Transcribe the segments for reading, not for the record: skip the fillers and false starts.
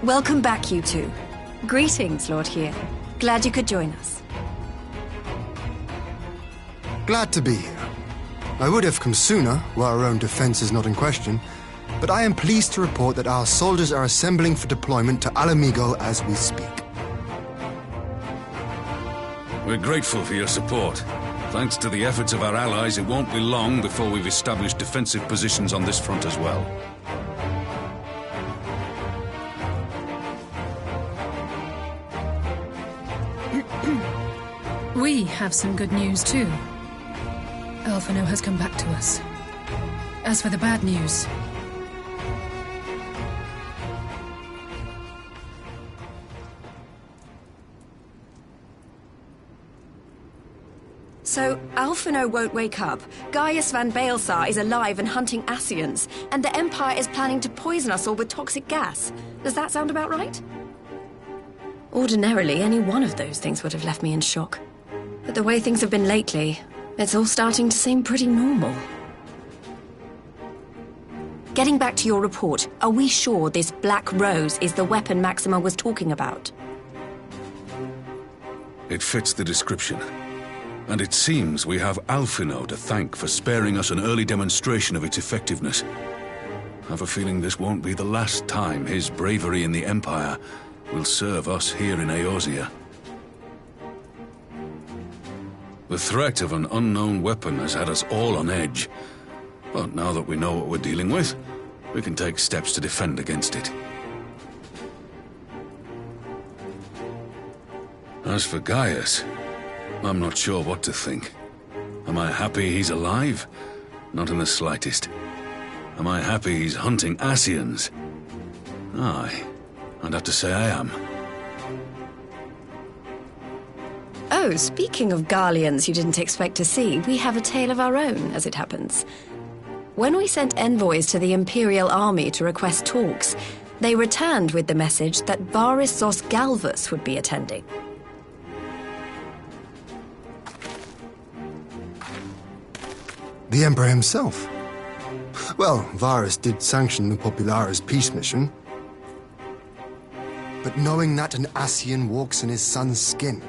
Welcome back, you two. Greetings, Lord Here. Glad you could join us. Glad to be here. I would have come sooner, where our own defense is not in question, but I am pleased to report that our soldiers are assembling for deployment to Alamigo as we speak. We're grateful for your support. Thanks to the efforts of our allies, it won't be long before we've established defensive positions on this front as well. We have some good news too. Alphino has come back to us. As for the bad news... So, Alphino won't wake up, Gaius van Baelsar is alive and hunting Ascians, and the Empire is planning to poison us all with toxic gas. Does that sound about right? Ordinarily, any one of those things would have left me in shock. But the way things have been lately, It's all starting to seem pretty normal. Getting back to your report, are we sure this Black Rose is the weapon Maxima was talking about? It fits the description. And it seems we have Alphino to thank for sparing us an early demonstration of its effectiveness. I have a feeling this won't be the last time his bravery in the Empire will serve us here in Eorzea. The threat of an unknown weapon has had us all on edge. But now that we know what we're dealing with, we can take steps to defend against it. As for Gaius, I'm not sure what to think. Am I happy he's alive? Not in the slightest. Am I happy he's hunting Ascians? Aye, I'd have to say I am. Oh, speaking of Garleans you didn't expect to see, we have a tale of our own, as it happens. When we sent envoys to the Imperial Army to request talks, they returned with the message that Varys Zos Galvus would be attending. The Emperor himself. Well, Varys did sanction the Popularis peace mission. But knowing that an Ascian walks in his son's skin,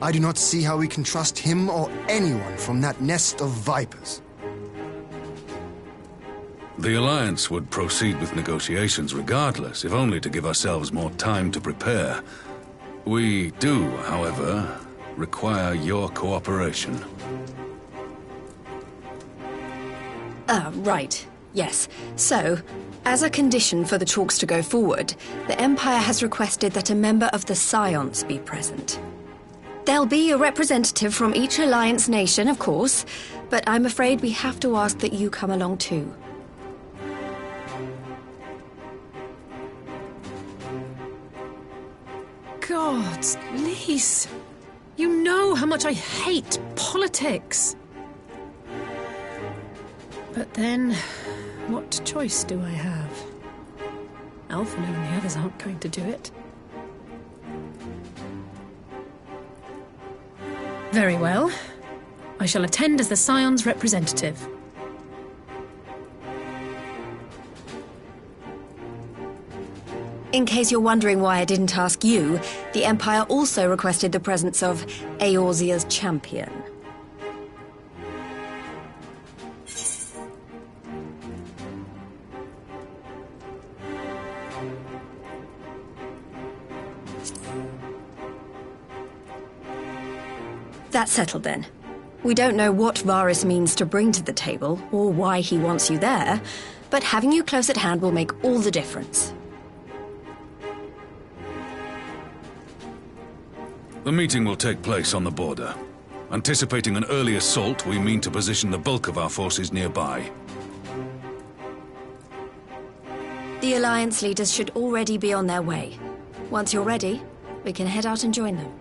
I do not see how we can trust him or anyone from that nest of vipers. The Alliance would proceed with negotiations regardless, if only to give ourselves more time to prepare. We do, however, require your cooperation. Right. Yes. So, as a condition for the talks to go forward, the Empire has requested that a member of the Scions be present. There'll be a representative from each Alliance nation, of course, but I'm afraid we have to ask that you come along too. God, Lise, you know how much I hate politics. But then, what choice do I have? Alphino and the others aren't going to do it. Very well. I shall attend as the Scion's representative. In case you're wondering why I didn't ask you, the Empire also requested the presence of Eorzea's champion. That's settled then. We don't know what Varys means to bring to the table, or why he wants you there, but having you close at hand will make all the difference. The meeting will take place on the border. Anticipating an early assault, we mean to position the bulk of our forces nearby. The Alliance leaders should already be on their way. Once you're ready, we can head out and join them.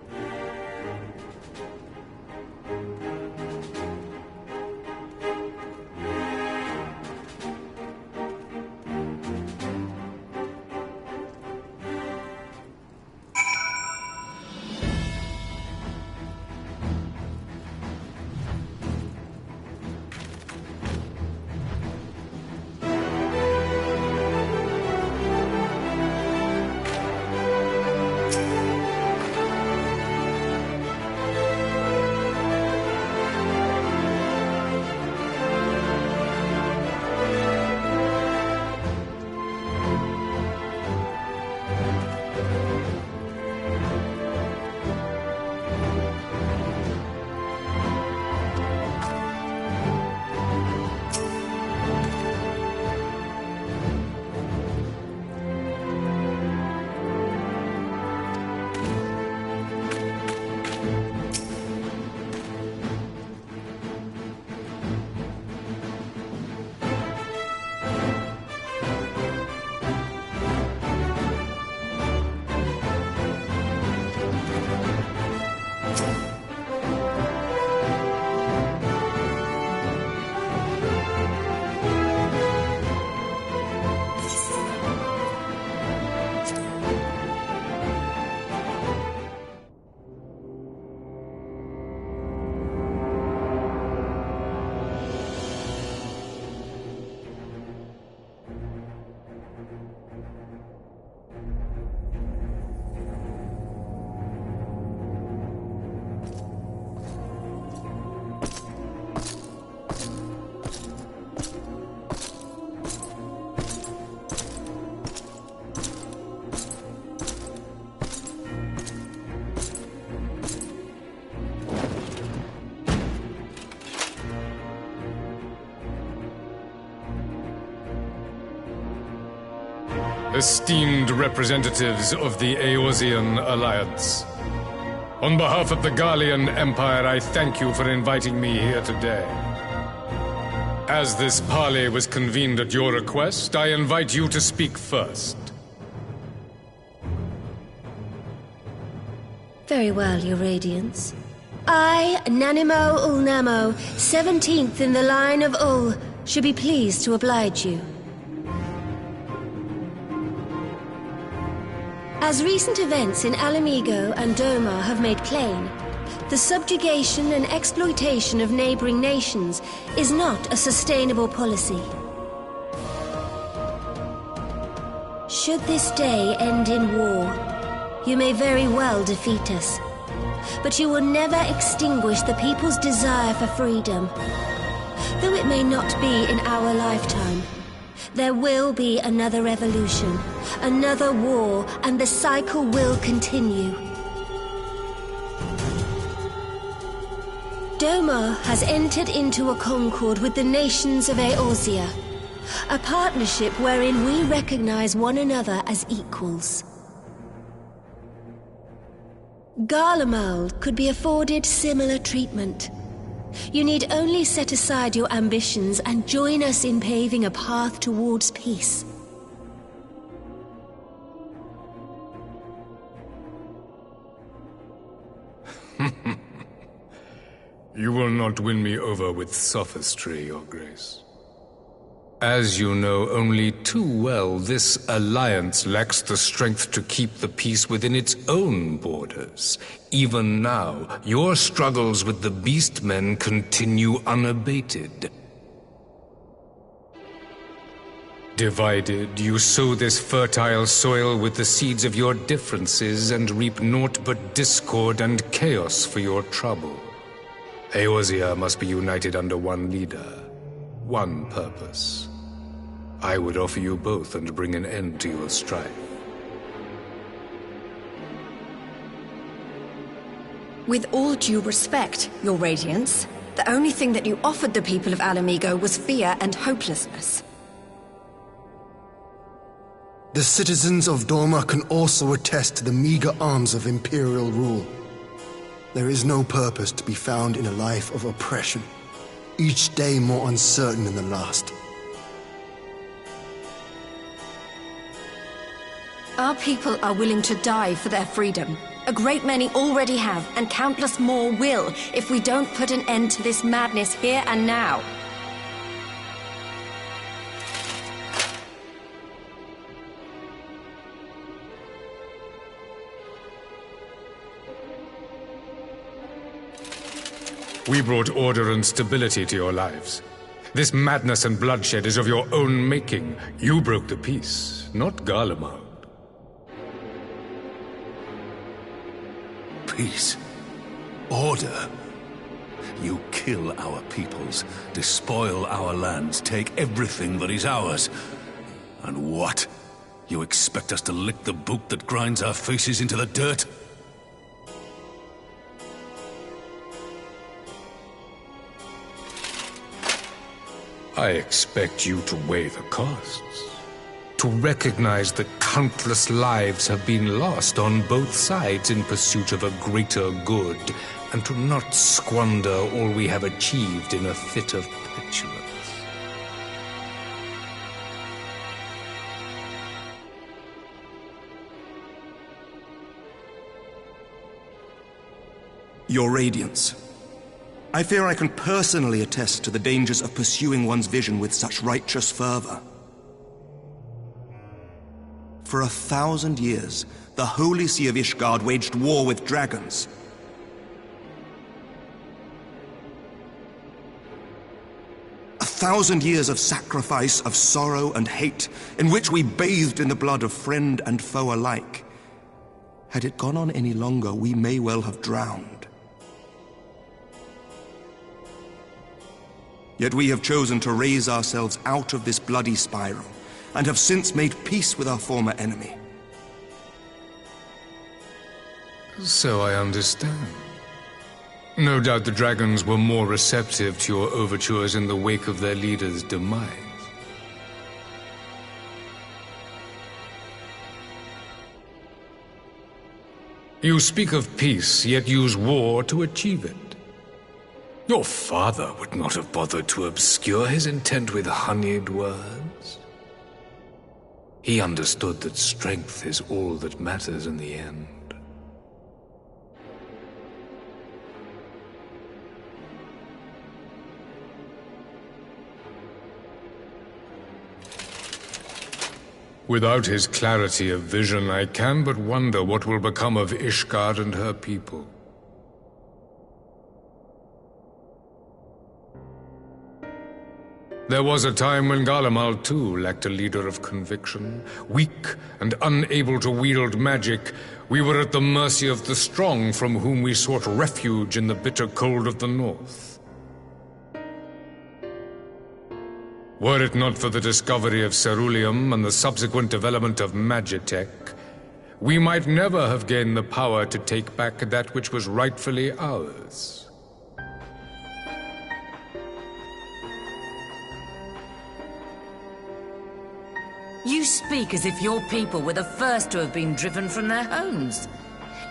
esteemed representatives of the Eorzean Alliance. On behalf of the Gallian Empire, I thank you for inviting me here today. As this parley was convened at your request, I invite you to speak first. Very well, Your Radiance. I, Nanimo Ulnamo, 17th in the line of Ul, should be pleased to oblige you. As recent events in Alamigo and Doma have made plain, the subjugation and exploitation of neighboring nations is not a sustainable policy. Should this day end in war, you may very well defeat us, but you will never extinguish the people's desire for freedom. Though it may not be in our lifetime, there will be another revolution, another war, and the cycle will continue. Doma has entered into a concord with the nations of Eorzea, a partnership wherein we recognize one another as equals. Garlemald could be afforded similar treatment. You need only set aside your ambitions and join us in paving a path towards peace. You will not win me over with sophistry, Your Grace. As you know only too well, this alliance lacks the strength to keep the peace within its own borders. Even now, your struggles with the Beastmen continue unabated. Divided, you sow this fertile soil with the seeds of your differences and reap naught but discord and chaos for your trouble. Eorzea must be united under one leader, one purpose. I would offer you both and bring an end to your strife. With all due respect, Your Radiance, the only thing that you offered the people of Alamigo was fear and hopelessness. The citizens of Doma can also attest to the meager arms of Imperial rule. There is no purpose to be found in a life of oppression, each day more uncertain than the last. Our people are willing to die for their freedom. A great many already have, and countless more will, if we don't put an end to this madness here and now. We brought order and stability to your lives. This madness and bloodshed is of your own making. You broke the peace, not Garlemald. Peace. Order. You kill our peoples, despoil our lands, take everything that is ours. And what? You expect us to lick the boot that grinds our faces into the dirt? I expect you to weigh the costs. To recognize that countless lives have been lost on both sides in pursuit of a greater good, and to not squander all we have achieved in a fit of petulance. Your Radiance, I fear I can personally attest to the dangers of pursuing one's vision with such righteous fervor. For 1,000 years, the Holy See of Ishgard waged war with dragons. A 1,000 years of sacrifice, of sorrow and hate, in which we bathed in the blood of friend and foe alike. Had it gone on any longer, we may well have drowned. Yet we have chosen to raise ourselves out of this bloody spiral, and have since made peace with our former enemy. So I understand. No doubt the dragons were more receptive to your overtures in the wake of their leader's demise. You speak of peace, yet use war to achieve it. Your father would not have bothered to obscure his intent with honeyed words. He understood that strength is all that matters in the end. Without his clarity of vision, I can but wonder what will become of Ishgard and her people. There was a time when Garlemald too lacked a leader of conviction. Weak and unable to wield magic, we were at the mercy of the strong from whom we sought refuge in the bitter cold of the north. Were it not for the discovery of ceruleum and the subsequent development of Magitech, we might never have gained the power to take back that which was rightfully ours. You speak as if your people were the first to have been driven from their homes.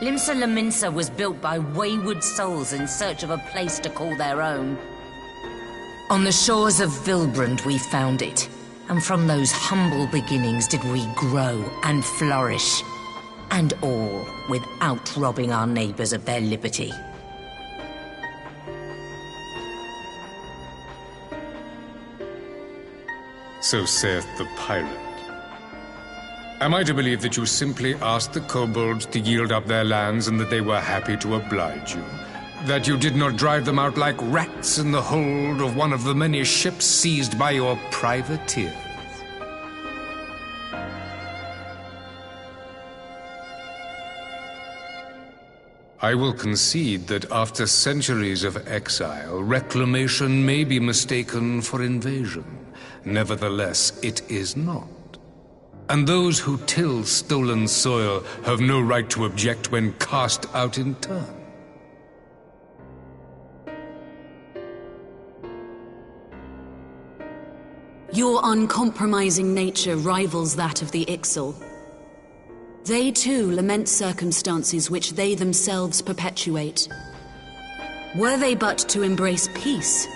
Limsa Lominsa was built by wayward souls in search of a place to call their own. On the shores of Vilbrand we found it, and from those humble beginnings did we grow and flourish. And all without robbing our neighbors of their liberty. So saith the pirate. Am I to believe that you simply asked the kobolds to yield up their lands and that they were happy to oblige you? That you did not drive them out like rats in the hold of one of the many ships seized by your privateers? I will concede that after centuries of exile, reclamation may be mistaken for invasion. Nevertheless, it is not. And those who till stolen soil have no right to object when cast out in turn. Your uncompromising nature rivals that of the Ixal. They too lament circumstances which they themselves perpetuate. Were they but to embrace peace,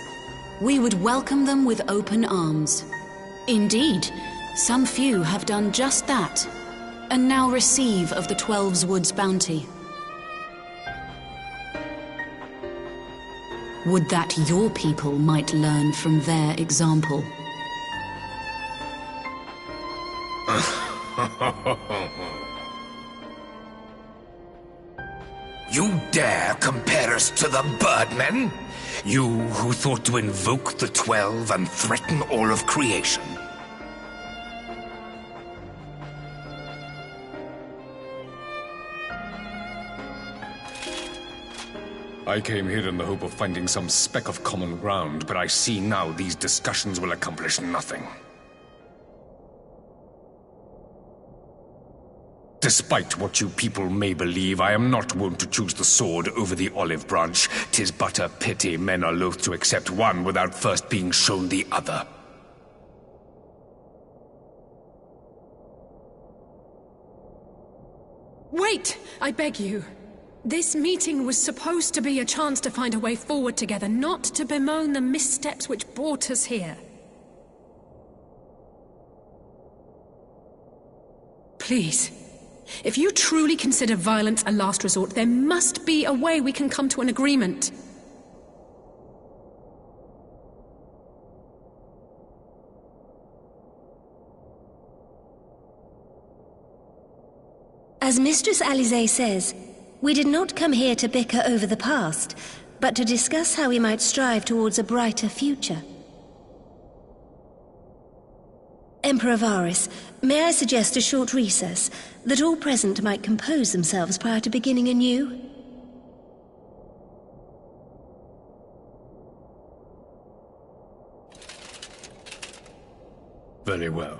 we would welcome them with open arms. Indeed, some few have done just that, and now receive of the Twelve's Wood's bounty. Would that your people might learn from their example. You dare compare us to the Birdmen? You who thought to invoke the 12 and threaten all of creation? I came here in the hope of finding some speck of common ground, but I see now these discussions will accomplish nothing. Despite what you people may believe, I am not wont to choose the sword over the olive branch. 'Tis but a pity men are loath to accept one without first being shown the other. Wait! I beg you. This meeting was supposed to be a chance to find a way forward together, not to bemoan the missteps which brought us here. Please. If you truly consider violence a last resort, there must be a way we can come to an agreement. As Mistress Alize says, we did not come here to bicker over the past, but to discuss how we might strive towards a brighter future. Emperor Varys, may I suggest a short recess, that all present might compose themselves prior to beginning anew? Very well.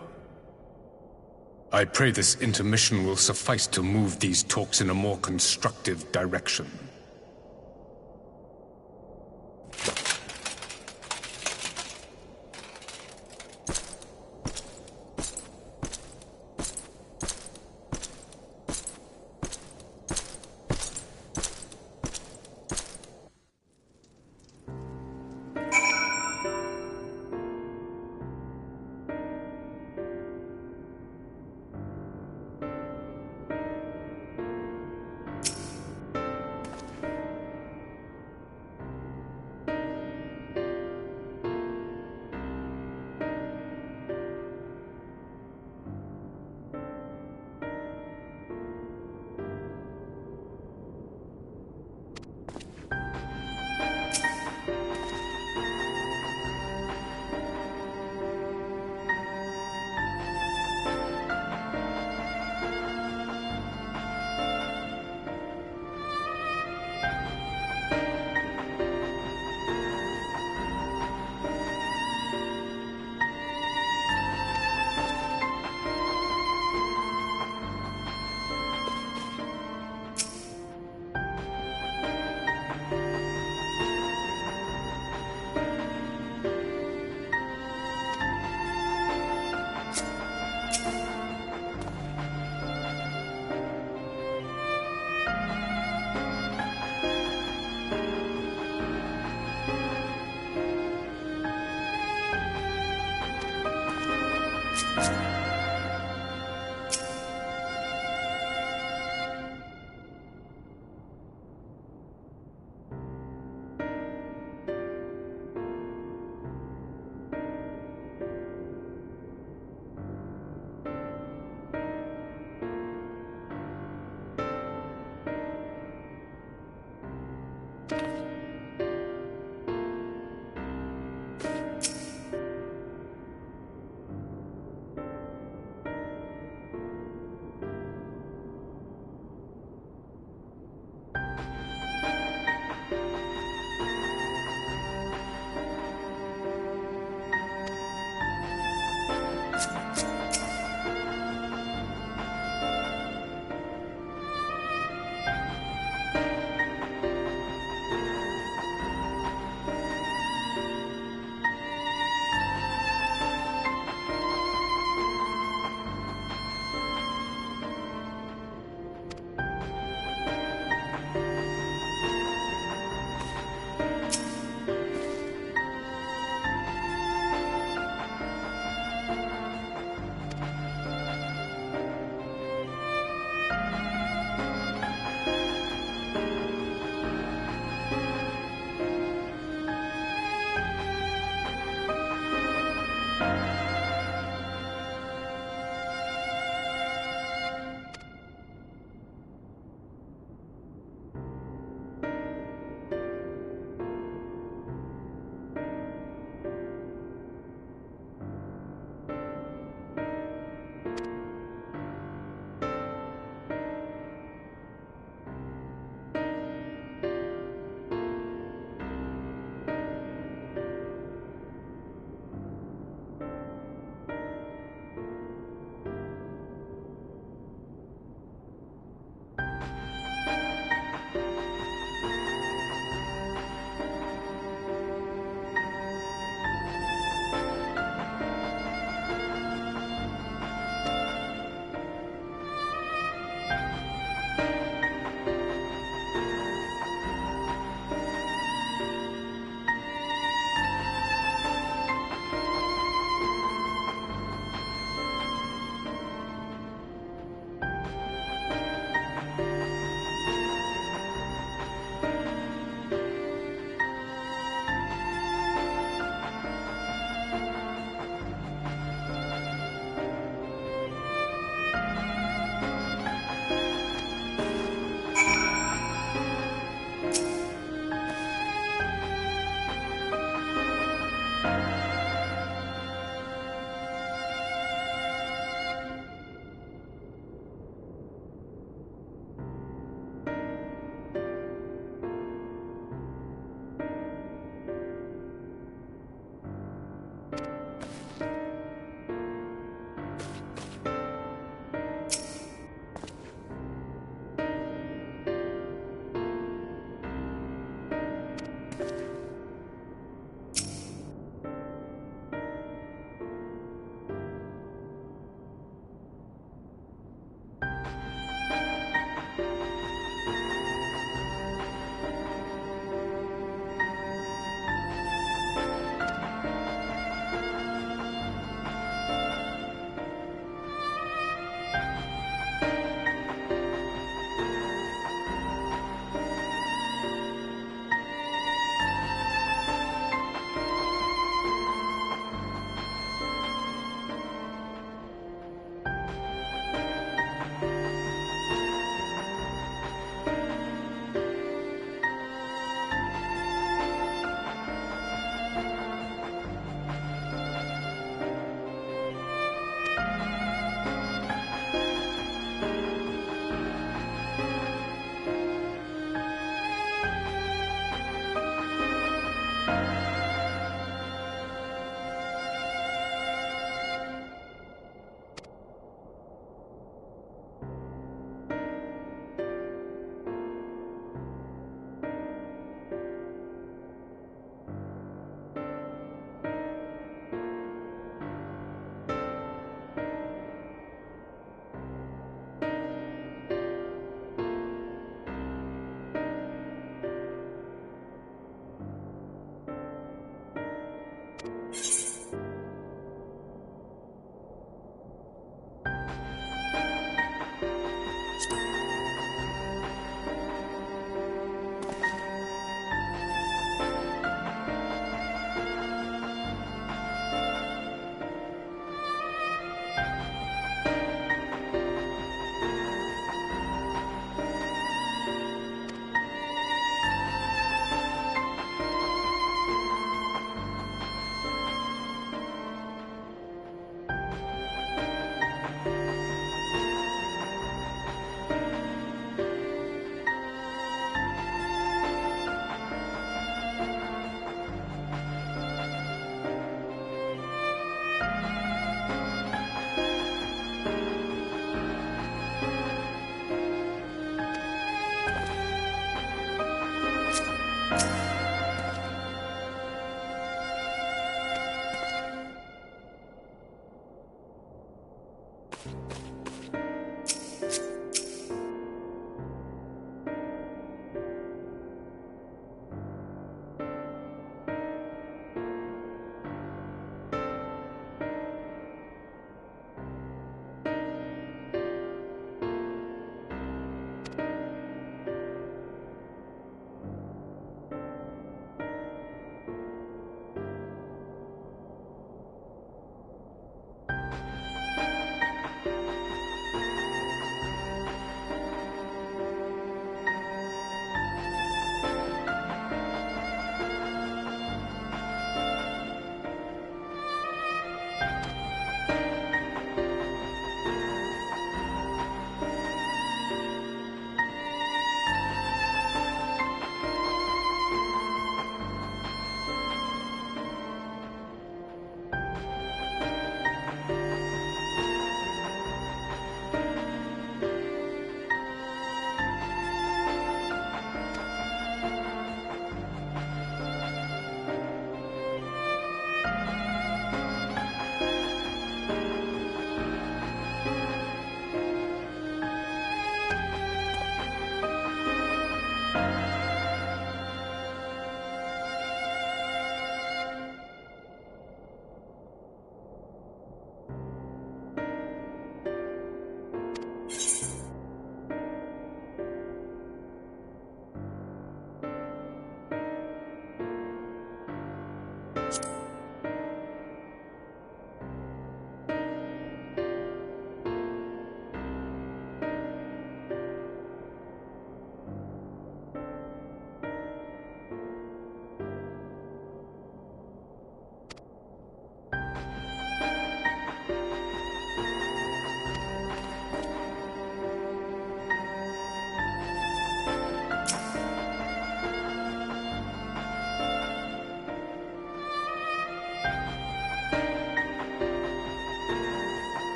I pray this intermission will suffice to move these talks in a more constructive direction.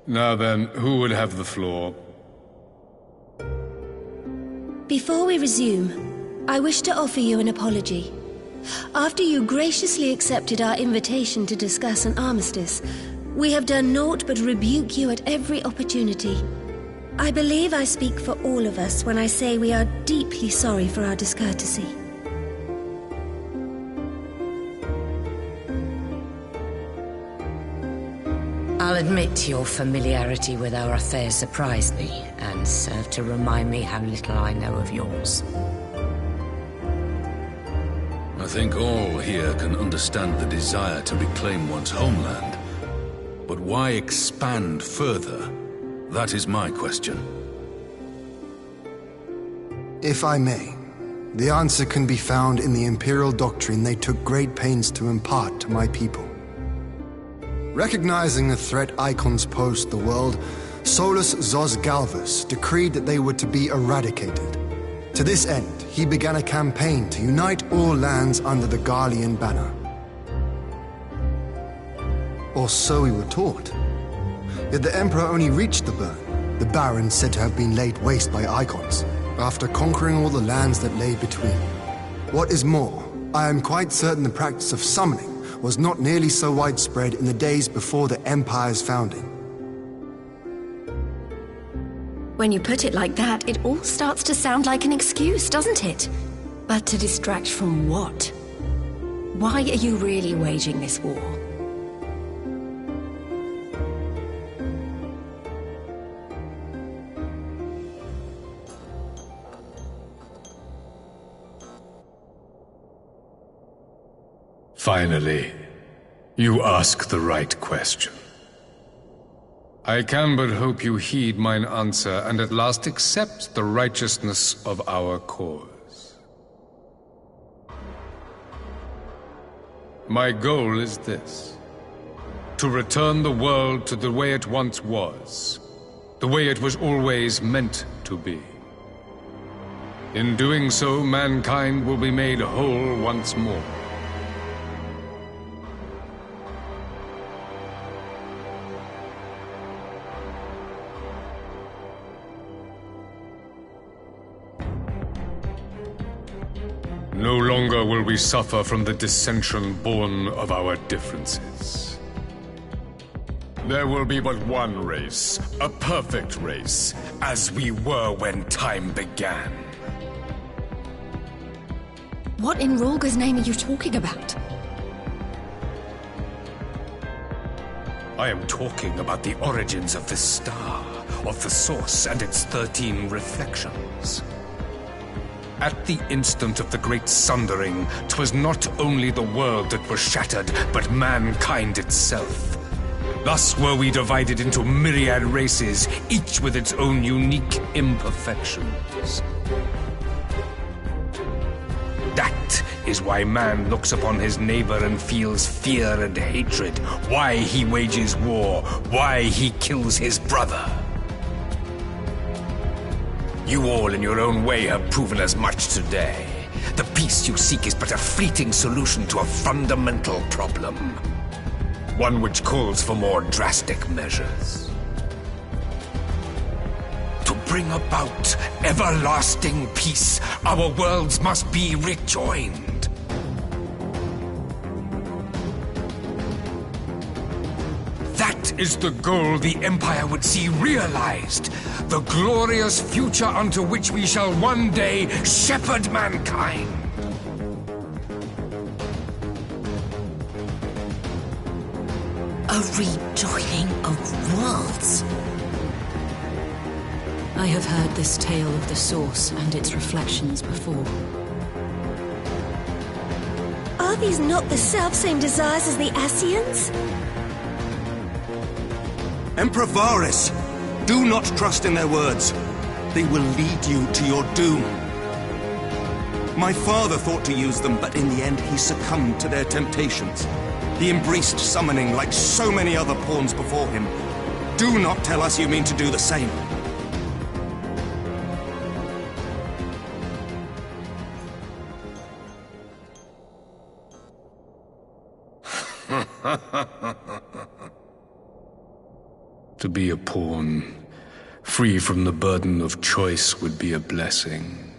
Now then, who would have the floor? Before we resume, I wish to offer you an apology. After you graciously accepted our invitation to discuss an armistice, we have done naught but rebuke you at every opportunity. I believe I speak for all of us when I say we are deeply sorry for our discourtesy. I'll admit your familiarity with our affairs surprised me, and served to remind me how little I know of yours. I think all here can understand the desire to reclaim one's homeland. But why expand further? That is my question. If I may, the answer can be found in the Imperial doctrine they took great pains to impart to my people. Recognizing the threat icons pose to the world, Solus Zos Galvus decreed that they were to be eradicated. To this end, he began a campaign to unite all lands under the Garlean banner. Or so we were taught. Yet the Emperor only reached the burn, the Baron said to have been laid waste by icons, after conquering all the lands that lay between. What is more, I am quite certain the practice of summoning was not nearly so widespread in the days before the Empire's founding. When you put it like that, it all starts to sound like an excuse, doesn't it? But to distract from what? Why are you really waging this war? Finally, you ask the right question. I can but hope you heed mine answer and at last accept the righteousness of our cause. My goal is this: to return the world to the way it once was, the way it was always meant to be. In doing so, mankind will be made whole once more. No longer will we suffer from the dissension born of our differences. There will be but one race, a perfect race, as we were when time began. What in Rhalgr's name are you talking about? I am talking about the origins of this star, of the source and its 13 reflections. At the instant of the great sundering, 'twas not only the world that was shattered, but mankind itself. Thus were we divided into myriad races, each with its own unique imperfections. That is why man looks upon his neighbor and feels fear and hatred, why he wages war, why he kills his brother. You all in your own way have proven as much today. The peace you seek is but a fleeting solution to a fundamental problem. One which calls for more drastic measures. To bring about everlasting peace, our worlds must be rejoined. That is the goal the Empire would see realized. The glorious future unto which we shall one day shepherd mankind. A rejoining of worlds. I have heard this tale of the Source and its reflections before. Are these not the self-same desires as the Ascians? Emperor Varys, do not trust in their words. They will lead you to your doom. My father thought to use them, but in the end he succumbed to their temptations. He embraced summoning like so many other pawns before him. Do not tell us you mean to do the same. To be a pawn, free from the burden of choice, would be a blessing.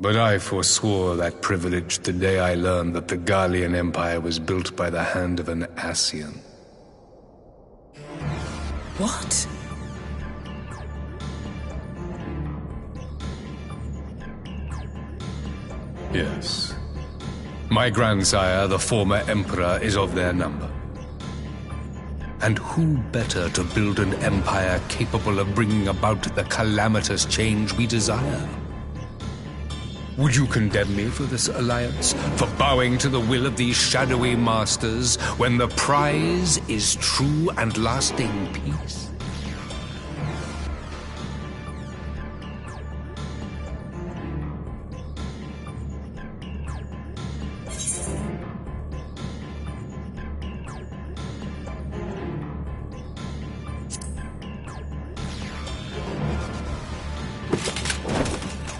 But I forswore that privilege the day I learned that the Garlean Empire was built by the hand of an Ascian. Yes. My grandsire, the former emperor, is of their number. And who better to build an empire capable of bringing about the calamitous change we desire? Would you condemn me for this alliance? For bowing to the will of these shadowy masters, when the prize is true and lasting peace?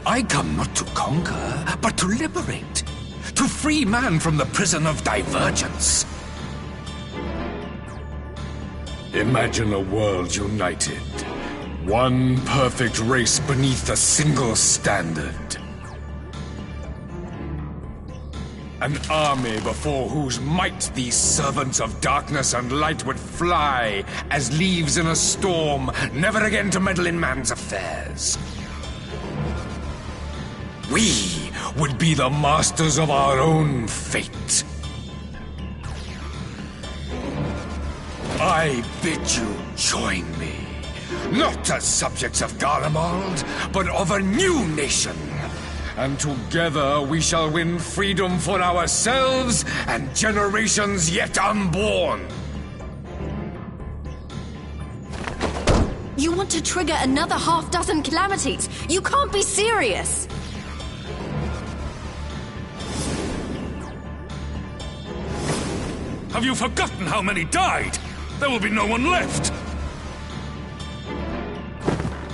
I come not to conquer, but to liberate. To free man from the prison of divergence. Imagine a world united. One perfect race beneath a single standard. An army before whose might these servants of darkness and light would fly as leaves in a storm, never again to meddle in man's affairs. We would be the masters of our own fate. I bid you join me, not as subjects of Garlemald, but of a new nation. And together we shall win freedom for ourselves and generations yet unborn. You want to trigger another half-dozen calamities? You can't be serious! Have you forgotten how many died? There will be no one left!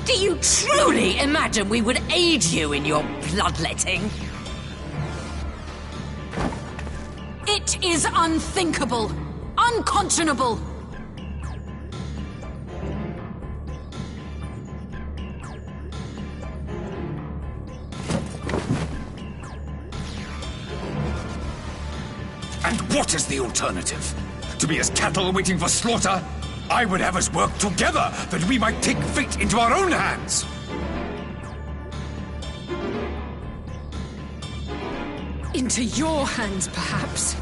Do you truly imagine we would aid you in your bloodletting? It is unthinkable! Unconscionable! And what is the alternative? To be as cattle waiting for slaughter? I would have us work together that we might take fate into our own hands. Into your hands, perhaps.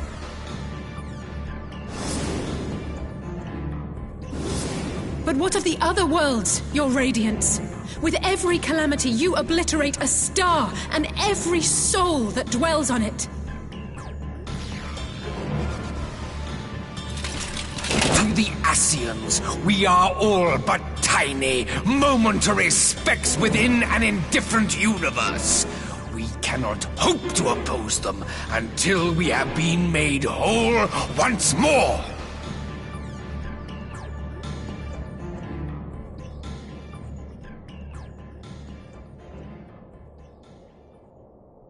But what of the other worlds, your radiance? With every calamity, you obliterate a star and every soul that dwells on it. To the Ascians, we are all but tiny, momentary specks within an indifferent universe. We cannot hope to oppose them until we have been made whole once more.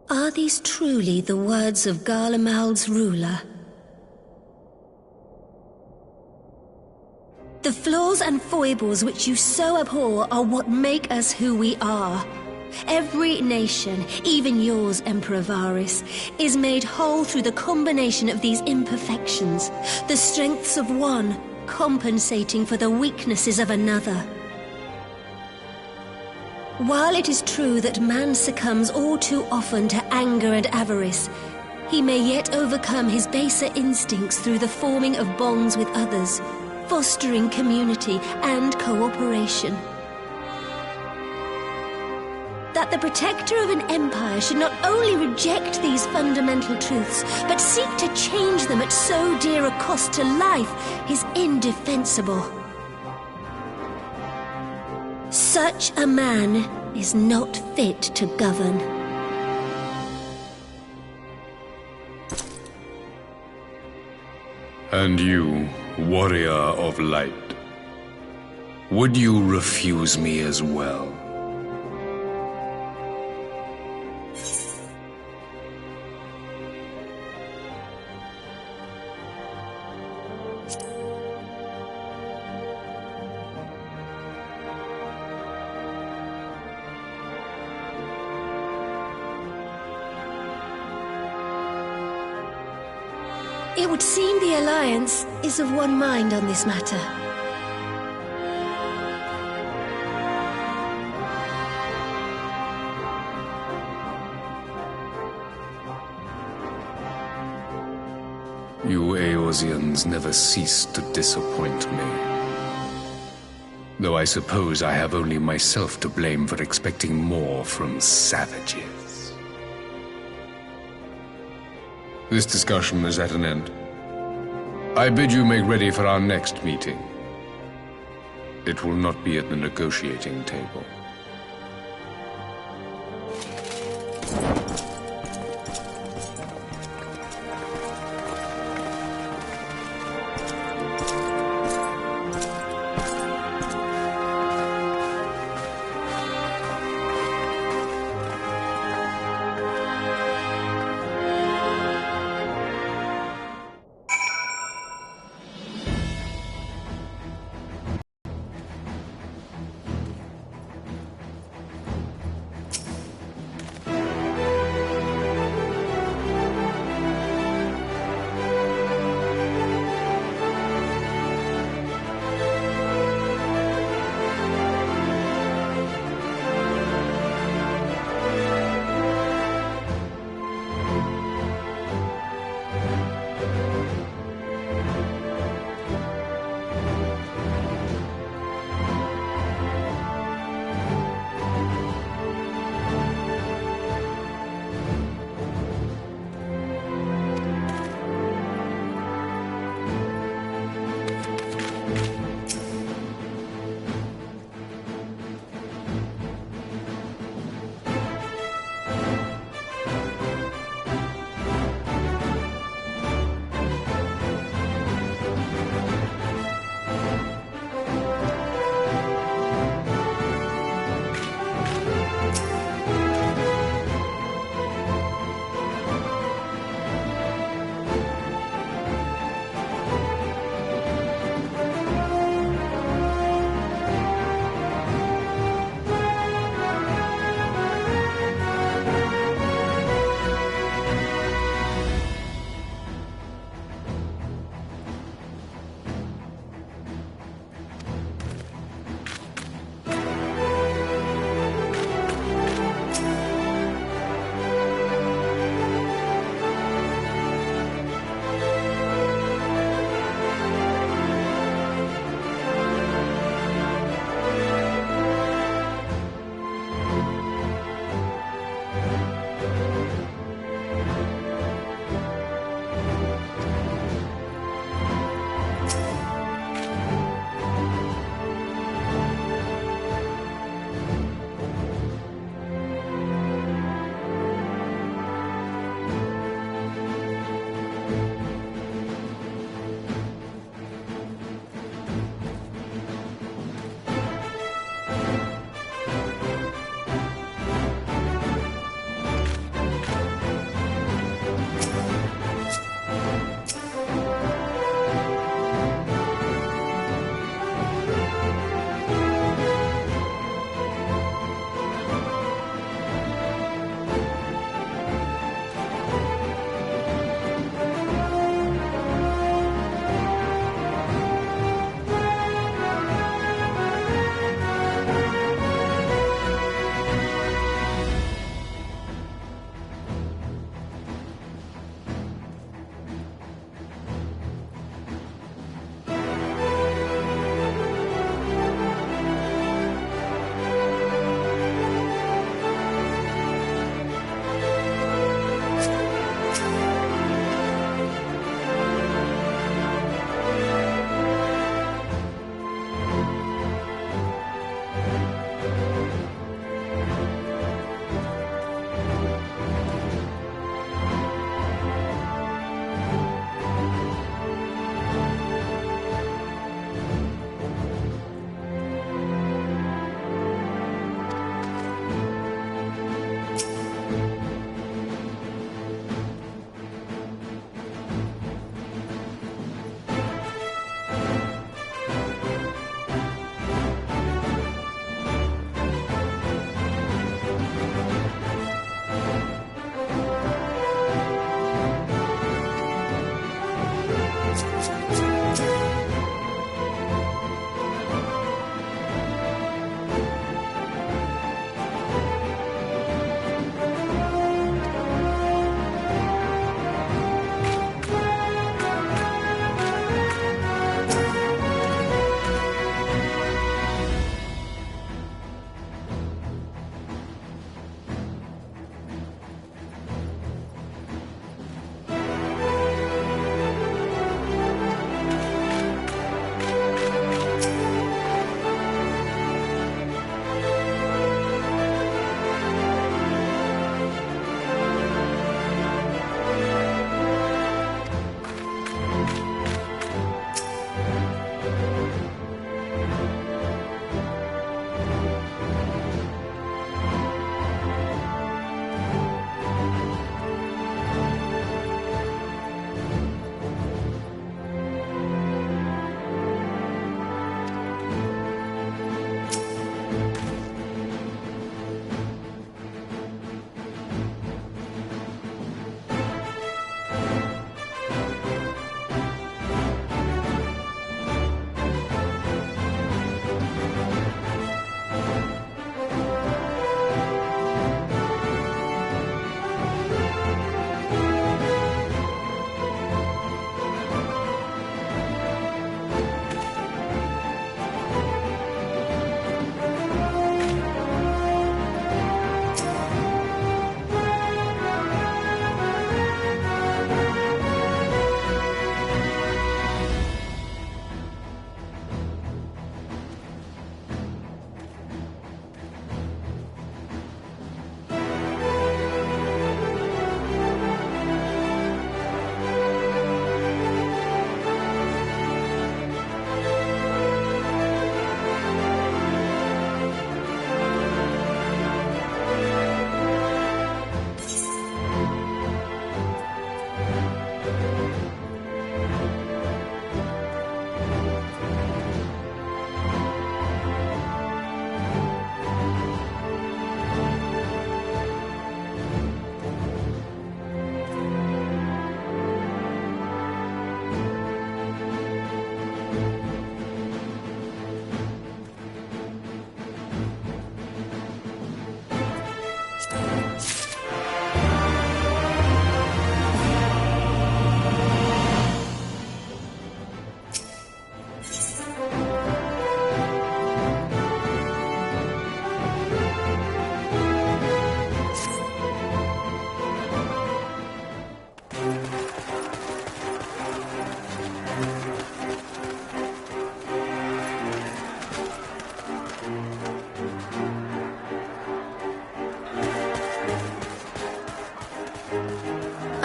Are these truly the words of Garlemald's ruler? The flaws and foibles which you so abhor are what make us who we are. Every nation, even yours, Emperor Varys, is made whole through the combination of these imperfections, the strengths of one compensating for the weaknesses of another. While it is true that man succumbs all too often to anger and avarice, he may yet overcome his baser instincts through the forming of bonds with others, fostering community and cooperation. That the protector of an empire should not only reject these fundamental truths, but seek to change them at so dear a cost to life is indefensible. Such a man is not fit to govern. And you, warrior of light, would you refuse me as well? It would seem the Alliance is of one mind on this matter. You Eorzeans never cease to disappoint me. Though I suppose I have only myself to blame for expecting more from savages. This discussion is at an end. I bid you make ready for our next meeting. It will not be at the negotiating table.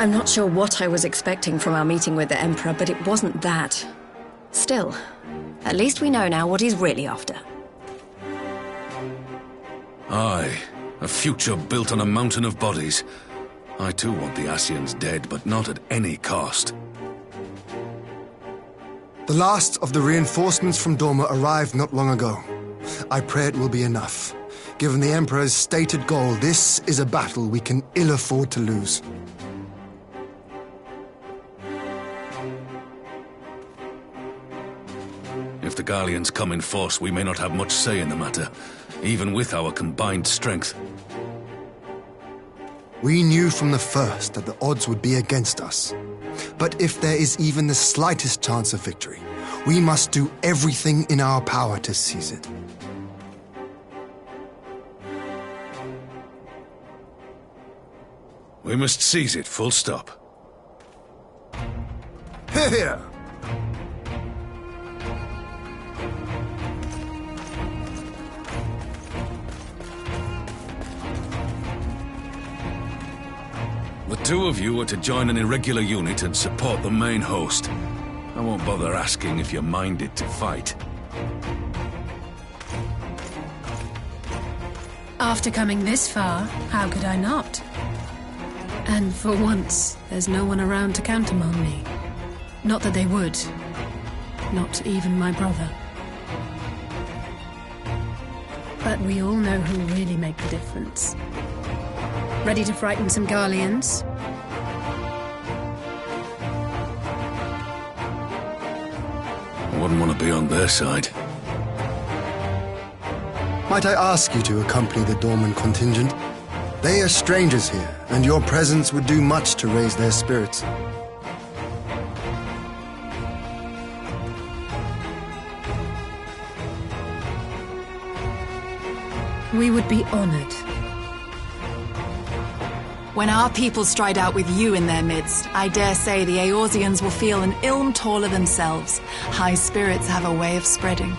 I'm not sure what I was expecting from our meeting with the Emperor, but it wasn't that. Still, at least we know now what he's really after. Aye, a future built on a mountain of bodies. I too want the Ascians dead, but not at any cost. The last of the reinforcements from Dorma arrived not long ago. I pray it will be enough. Given the Emperor's stated goal, this is a battle we can ill afford to lose. If the Garleans come in force, we may not have much say in the matter, even with our combined strength. We knew from the first that the odds would be against us. But if there is even the slightest chance of victory, we must do everything in our power to seize it. We must seize it, full stop. Hear, hear! The two of you are to join an irregular unit and support the main host. I won't bother asking if you're minded to fight. After coming this far, how could I not? And for once, there's no one around to countermand me. Not that they would. Not even my brother. But we all know who really make the difference. Ready to frighten some Garleans? I wouldn't want to be on their side. Might I ask you to accompany the Dorman contingent? They are strangers here, and your presence would do much to raise their spirits. We would be honored. When our people stride out with you in their midst, I dare say the Eorzeans will feel an ilm taller themselves. High spirits have a way of spreading.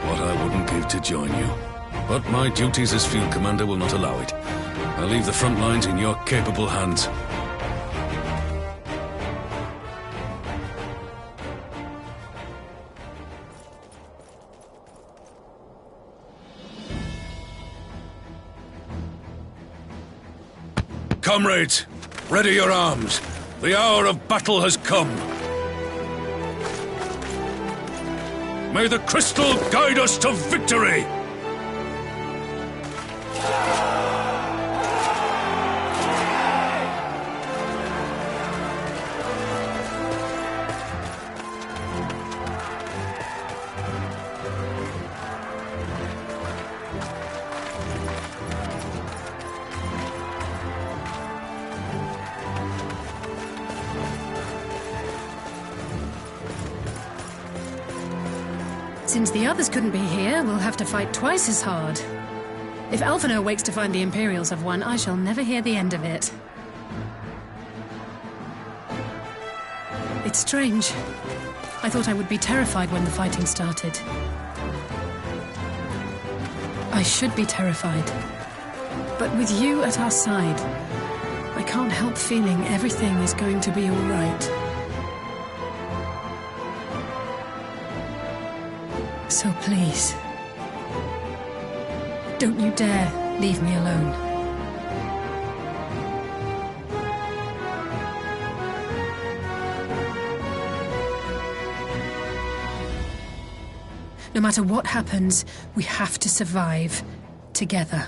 What I wouldn't give to join you. But my duties as field commander will not allow it. I'll leave the front lines in your capable hands. Comrades, ready your arms. The hour of battle has come. May the crystal guide us to victory! Since the others couldn't be here, we'll have to fight twice as hard. If Alphinaud wakes to find the Imperials have won, I shall never hear the end of it. It's strange. I thought I would be terrified when the fighting started. I should be terrified. But with you at our side, I can't help feeling everything is going to be all right. So please, don't you dare leave me alone. No matter what happens, we have to survive together.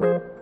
you.